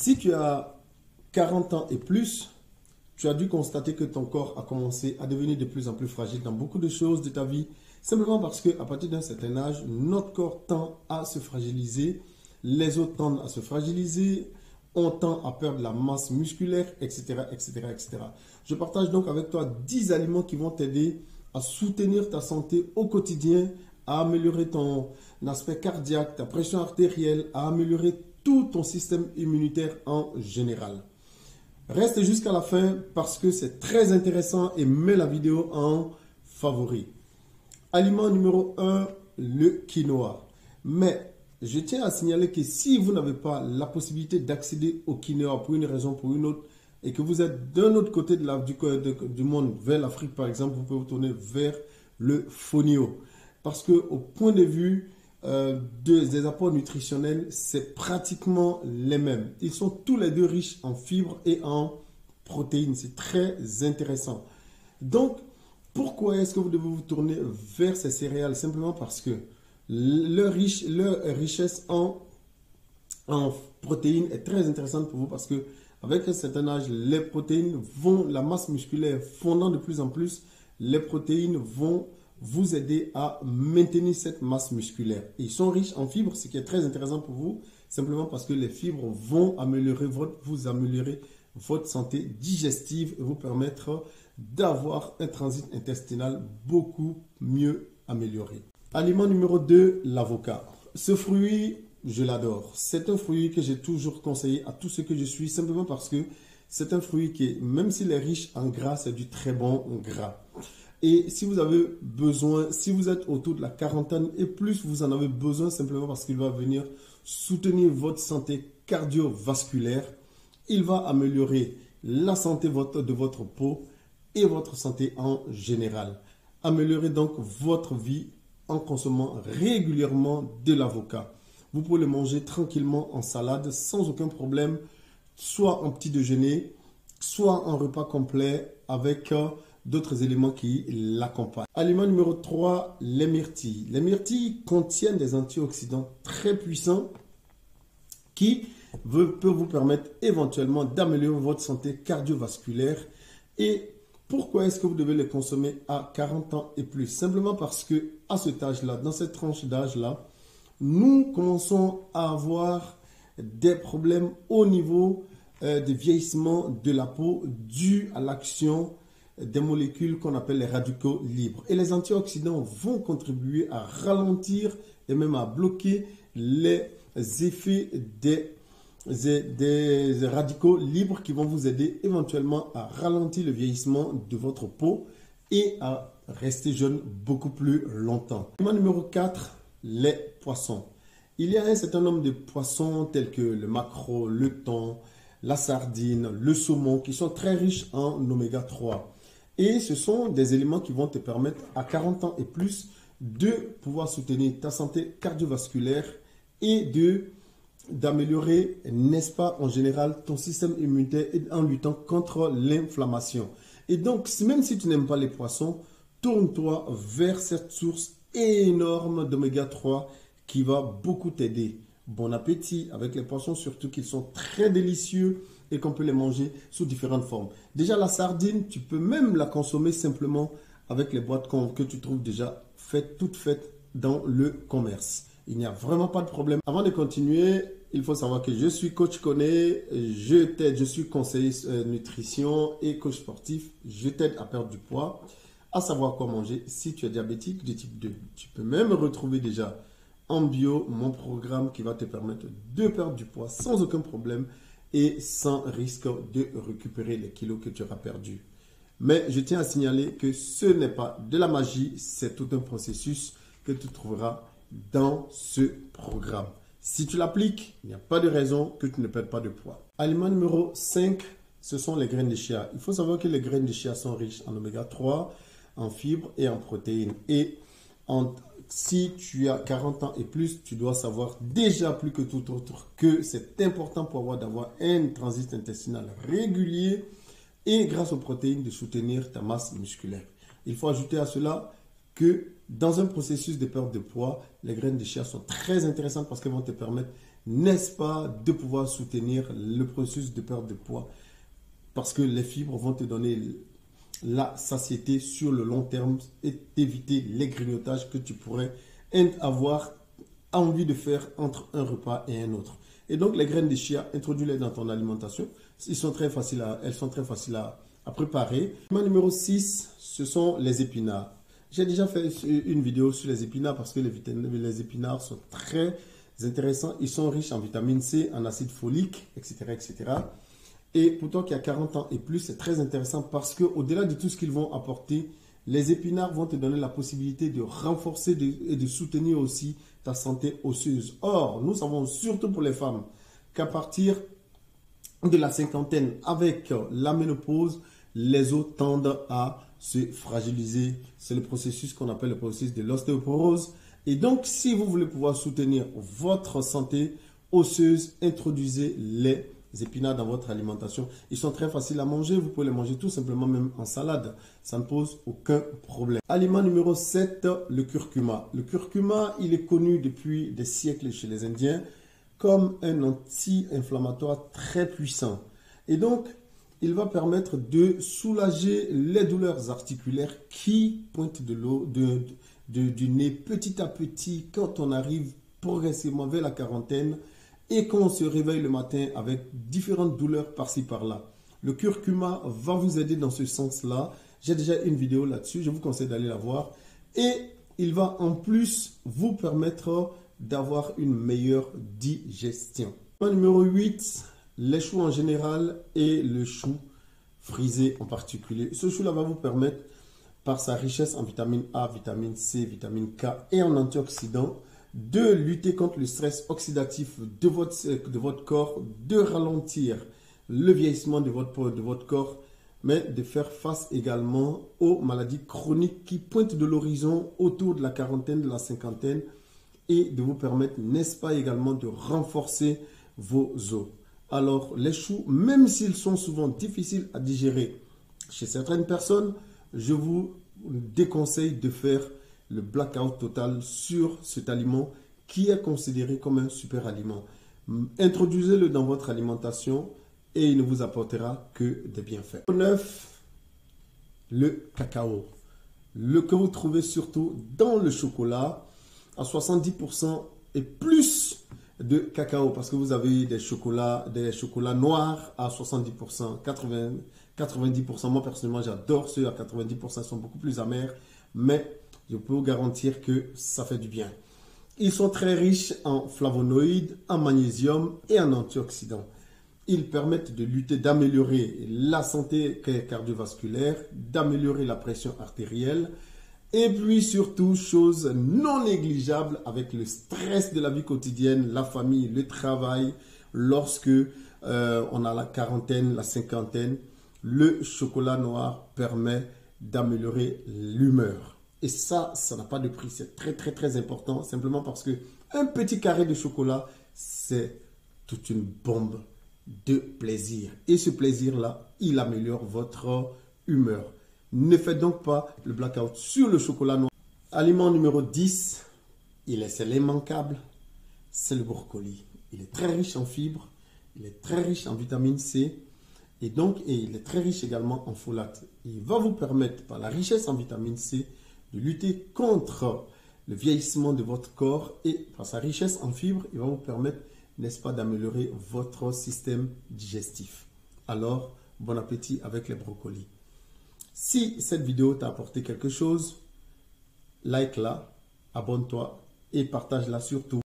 Si tu as 40 ans et plus, tu as dû constater que ton corps a commencé à devenir de plus en plus fragile dans beaucoup de choses de ta vie, simplement parce qu'à partir d'un certain âge, notre corps tend à se fragiliser, les autres tendent à se fragiliser, on tend à perdre la masse musculaire, etc., etc., etc. Je partage donc avec toi 10 aliments qui vont t'aider à soutenir ta santé au quotidien, à améliorer ton aspect cardiaque, ta pression artérielle, à améliorer tout ton système immunitaire en général. Reste jusqu'à la fin parce que c'est très intéressant et mets la vidéo en favori. Aliment numéro 1, le quinoa. Mais je tiens à signaler que si vous n'avez pas la possibilité d'accéder au quinoa pour une raison ou pour une autre, et que vous êtes d'un autre côté du monde, vers l'Afrique par exemple, vous pouvez vous tourner vers le fonio. Parce qu'au point de vue des apports nutritionnels, c'est pratiquement les mêmes. Ils sont tous les deux riches en fibres et en protéines. C'est très intéressant. Donc, pourquoi est-ce que vous devez vous tourner vers ces céréales? Simplement parce que leur richesse en protéines est très intéressante pour vous parce que avec un certain âge, les protéines vont, la masse musculaire fondant de plus en plus, les protéines vont vous aider à maintenir cette masse musculaire. Et ils sont riches en fibres, ce qui est très intéressant pour vous, simplement parce que les fibres vont améliorer votre santé digestive et vous permettre d'avoir un transit intestinal beaucoup mieux amélioré. Aliment numéro 2, l'avocat. Ce fruit, je l'adore. C'est un fruit que j'ai toujours conseillé à tous ceux que je suis, simplement parce que c'est un fruit qui, même s'il est riche en gras, c'est du très bon gras. Et si vous avez besoin, si vous êtes autour de la quarantaine et plus, vous en avez besoin simplement parce qu'il va venir soutenir votre santé cardiovasculaire. Il va améliorer la santé de votre peau et votre santé en général. Améliorez donc votre vie en consommant régulièrement de l'avocat. Vous pouvez le manger tranquillement en salade sans aucun problème, soit en petit déjeuner, soit en repas complet avec d'autres éléments qui l'accompagnent. Aliment numéro 3, les myrtilles. Les myrtilles contiennent des antioxydants très puissants qui peuvent vous permettre éventuellement d'améliorer votre santé cardiovasculaire. Et pourquoi est-ce que vous devez les consommer à 40 ans et plus? Simplement parce que à cet âge-là, dans cette tranche d'âge-là, nous commençons à avoir des problèmes au niveau du vieillissement de la peau dû à l'action des molécules qu'on appelle les radicaux libres. Et les antioxydants vont contribuer à ralentir et même à bloquer les effets des radicaux libres qui vont vous aider éventuellement à ralentir le vieillissement de votre peau et à rester jeune beaucoup plus longtemps. Aliment numéro 4, les poissons. Il y a un certain nombre de poissons tels que le maquereau, le thon, la sardine, le saumon qui sont très riches en oméga 3. Et ce sont des éléments qui vont te permettre à 40 ans et plus de pouvoir soutenir ta santé cardiovasculaire et d'améliorer, n'est-ce pas, en général, ton système immunitaire en luttant contre l'inflammation. Et donc, même si tu n'aimes pas les poissons, tourne-toi vers cette source énorme d'oméga 3 qui va beaucoup t'aider. Bon appétit avec les poissons, surtout qu'ils sont très délicieux et qu'on peut les manger sous différentes formes. Déjà, la sardine, tu peux même la consommer simplement avec les boîtes que tu trouves déjà toutes faites dans le commerce. Il n'y a vraiment pas de problème. Avant de continuer, il faut savoir que je suis coach Koné, je t'aide, je suis conseiller nutrition et coach sportif. Je t'aide à perdre du poids, à savoir quoi manger si tu es diabétique de type 2. Tu peux même retrouver déjà en bio mon programme qui va te permettre de perdre du poids sans aucun problème et sans risque de récupérer les kilos que tu auras perdus. Mais je tiens à signaler que ce n'est pas de la magie, c'est tout un processus que tu trouveras dans ce programme. Si tu l'appliques, il n'y a pas de raison que tu ne perdes pas de poids. Aliment numéro 5, ce sont les graines de chia. Il faut savoir que les graines de chia sont riches en oméga 3, en fibres et en protéines. Et si tu as 40 ans et plus, tu dois savoir déjà plus que tout autre que c'est important pour d'avoir un transit intestinal régulier et grâce aux protéines de soutenir ta masse musculaire. Il faut ajouter à cela que dans un processus de perte de poids, les graines de chia sont très intéressantes parce qu'elles vont te permettre n'est-ce pas, de pouvoir soutenir le processus de perte de poids parce que les fibres vont te donner la satiété sur le long terme et t'éviter les grignotages que tu pourrais avoir envie de faire entre un repas et un autre. Et donc, les graines de chia, introduis-les dans ton alimentation. Elles sont très faciles à préparer. Le numéro 6, ce sont les épinards. J'ai déjà fait une vidéo sur les épinards parce que les épinards sont très intéressants. Ils sont riches en vitamine C, en acide folique, etc., etc. Et pour toi qui as 40 ans et plus, c'est très intéressant parce qu'au-delà de tout ce qu'ils vont apporter, les épinards vont te donner la possibilité de renforcer et de soutenir aussi ta santé osseuse. Or, nous savons surtout pour les femmes qu'à partir de la cinquantaine, avec la ménopause, les os tendent à se fragiliser. C'est le processus qu'on appelle le processus de l'ostéoporose. Et donc, si vous voulez pouvoir soutenir votre santé osseuse, introduisez les épinards dans votre alimentation. Ils sont très faciles à manger. Vous pouvez les manger tout simplement même en salade. Ça ne pose aucun problème. Aliment numéro 7, le curcuma. Le curcuma, il est connu depuis des siècles chez les Indiens comme un anti-inflammatoire très puissant. Et donc, il va permettre de soulager les douleurs articulaires qui pointent du nez petit à petit quand on arrive progressivement vers la quarantaine et quand on se réveille le matin avec différentes douleurs par-ci par-là. Le curcuma va vous aider dans ce sens-là. J'ai déjà une vidéo là-dessus, je vous conseille d'aller la voir. Et il va en plus vous permettre d'avoir une meilleure digestion. Numéro 8, les choux en général et le chou frisé en particulier. Ce chou-là va vous permettre, par sa richesse en vitamine A, vitamine C, vitamine K et en antioxydants, de lutter contre le stress oxydatif de votre corps, de ralentir le vieillissement de votre corps, mais de faire face également aux maladies chroniques qui pointent de l'horizon autour de la quarantaine, de la cinquantaine, et de vous permettre, n'est-ce pas, également de renforcer vos os. Alors, les choux, même s'ils sont souvent difficiles à digérer chez certaines personnes, je vous déconseille de faire le blackout total sur cet aliment qui est considéré comme un super aliment. Introduisez-le dans votre alimentation et il ne vous apportera que des bienfaits. 9, le cacao. Le que vous trouvez surtout dans le chocolat à 70% et plus de cacao parce que vous avez des chocolats noirs à 70%, 90%. Moi personnellement j'adore ceux à 90%, ils sont beaucoup plus amers, mais je peux vous garantir que ça fait du bien. Ils sont très riches en flavonoïdes, en magnésium et en antioxydants. Ils permettent de lutter, d'améliorer la santé cardiovasculaire, d'améliorer la pression artérielle. Et puis surtout, chose non négligeable avec le stress de la vie quotidienne, la famille, le travail, lorsque on a la quarantaine, la cinquantaine, le chocolat noir permet d'améliorer l'humeur. Et ça n'a pas de prix, c'est très important, simplement parce que un petit carré de chocolat, c'est toute une bombe de plaisir. Et ce plaisir-là, il améliore votre humeur. Ne faites donc pas le blackout sur le chocolat noir. Aliment numéro 10, c'est l'immanquable, c'est le brocoli. Il est très riche en fibres, il est très riche en vitamine C et il est très riche également en folate. Il va vous permettre, par la richesse en vitamine C, de lutter contre le vieillissement de votre corps et par sa richesse en fibres, il va vous permettre, n'est-ce pas, d'améliorer votre système digestif. Alors, bon appétit avec les brocolis. Si cette vidéo t'a apporté quelque chose, like-la, abonne-toi et partage-la surtout.